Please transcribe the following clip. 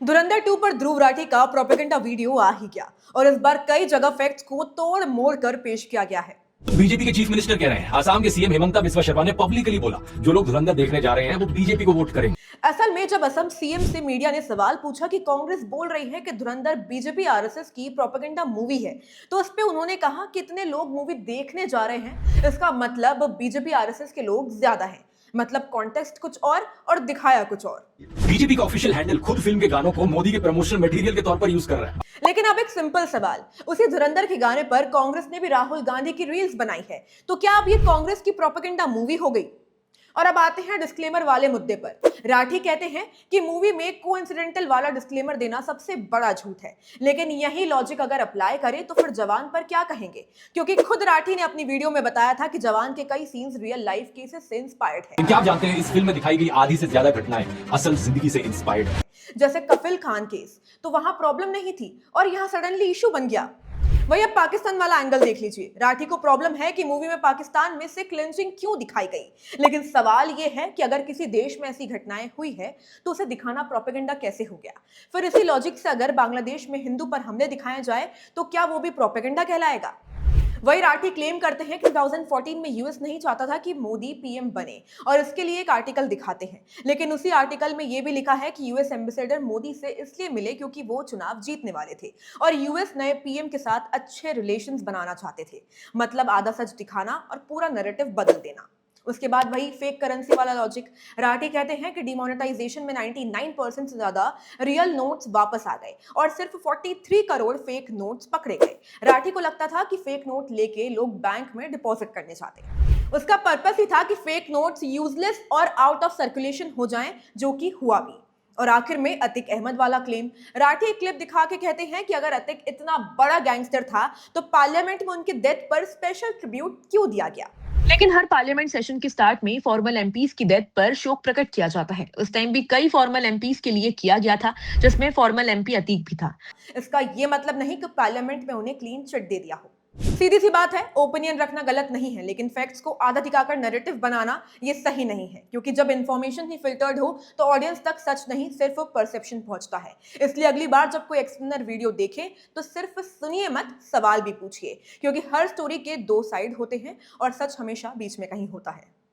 धुरंधर 2 पर ध्रुव राठी का propaganda video आ ही गया और इस बार कई जगह फैक्ट्स को तोड़ मोड़ कर पेश किया गया है। बीजेपी के चीफ मिनिस्टर कह रहे हैं, आसाम के सीएम हेमंता बिस्वा शर्मा ने पब्लिकली बोला, जो लोग धुरंधर देखने जा रहे हैं वो बीजेपी को वोट करेंगे। असल में जब असम सीएम से मीडिया ने सवाल पूछा कि कांग्रेस बोल रही है कि धुरंधर बीजेपी आरएसएस की प्रोपेगेंडा मूवी है, तो उस पे उन्होंने कहा कितने लोग मूवी देखने जा रहे हैं, इसका मतलब बीजेपी आरएसएस के लोग ज्यादा हैं। मतलब कॉन्टेक्स्ट कुछ और दिखाया कुछ और। बीजेपी का ऑफिशियल हैंडल खुद फिल्म के गानों को मोदी के प्रमोशनल मटेरियल के तौर पर यूज कर रहा है। लेकिन अब एक सिंपल सवाल, उसी धुरंधर के गाने पर कांग्रेस ने भी राहुल गांधी की रील्स बनाई है, तो क्या अब ये कांग्रेस की प्रोपेगेंडा मूवी हो गई? और अब आते हैं डिस्क्लेमर वाले मुद्दे पर। राठी कहते हैं कि मूवी में कोइंसिडेंटल वाला डिस्क्लेमर देना सबसे बड़ा झूठ है, लेकिन यही लॉजिक अगर अप्लाई करें तो फिर जवान पर क्या कहेंगे? क्योंकि खुद राठी ने अपनी वीडियो में बताया था कि जवान के कई सीन्स रियल लाइफ केसेस से इंस्पायर्ड है। क्या आप जानते हैं इस फिल्म में दिखाई गई आधी से ज्यादा घटनाएं असल जिंदगी से इंस्पायर्ड है। जैसे कफिल खान केस, तो वहां प्रॉब्लम नहीं थी और यहाँ सडनली इशू बन गया। वही अब पाकिस्तान वाला एंगल देख लीजिए। राठी को प्रॉब्लम है कि मूवी में पाकिस्तान में से क्लिंचिंग क्यों दिखाई गई, लेकिन सवाल यह है कि अगर किसी देश में ऐसी घटनाएं हुई है तो उसे दिखाना प्रोपेगेंडा कैसे हो गया? फिर इसी लॉजिक से अगर बांग्लादेश में हिंदू पर हमले दिखाए जाए तो क्या वो भी प्रोपेगेंडा कहलाएगा? वही राठी क्लेम करते हैं कि 2014 में यूएस नहीं चाहता था कि मोदी पीएम बने और इसके लिए एक आर्टिकल दिखाते हैं, लेकिन उसी आर्टिकल में यह भी लिखा है कि यूएस एम्बेसडर मोदी से इसलिए मिले क्योंकि वो चुनाव जीतने वाले थे और यूएस नए पीएम के साथ अच्छे रिलेशंस बनाना चाहते थे। मतलब आधा सच दिखाना और पूरा नैरेटिव बदल देना। उसके बाद वही फेक करेंसी वाला लॉजिक। राठी कहते हैं कि डिमोनेटाइजेशन में 99% से ज्यादा रियल नोट्स वापस आ गए और सिर्फ 43 करोड़ फेक नोट्स पकड़े गए। राठी को लगता था कि फेक नोट लेके लोग बैंक में डिपॉजिट करने चाहते। उसका पर्पस ही था कि फेक नोट्स यूजलेस और आउट ऑफ सर्कुलेशन हो जाएं, जो कि हुआ भी। और आखिर में अतिक अहमद वाला क्लेम। राठी एक क्लिप दिखा के कहते हैं कि अगर अतिक इतना बड़ा गैंगस्टर था तो पार्लियामेंट में उनके डेथ पर स्पेशल ट्रिब्यूट क्यों दिया गया? लेकिन हर पार्लियामेंट सेशन के स्टार्ट में फॉर्मल एमपीज की डेथ पर शोक प्रकट किया जाता है। उस टाइम भी कई फॉर्मल एमपीज के लिए किया गया था, जिसमें फॉर्मल एमपी अतीक भी था। इसका ये मतलब नहीं कि पार्लियामेंट में उन्हें क्लीन चिट दे दिया हो। सीधी सी बात है, ओपिनियन रखना गलत नहीं है, लेकिन फैक्ट्स को आधा दिखाकर नैरेटिव बनाना ये सही नहीं है, क्योंकि जब इंफॉर्मेशन ही फिल्टर्ड हो तो ऑडियंस तक सच नहीं सिर्फ परसेप्शन पहुंचता है। इसलिए अगली बार जब कोई एक्सप्लेनर वीडियो देखे तो सिर्फ सुनिए मत, सवाल भी पूछिए, क्योंकि हर स्टोरी के दो साइड होते हैं और सच हमेशा बीच में कहीं होता है।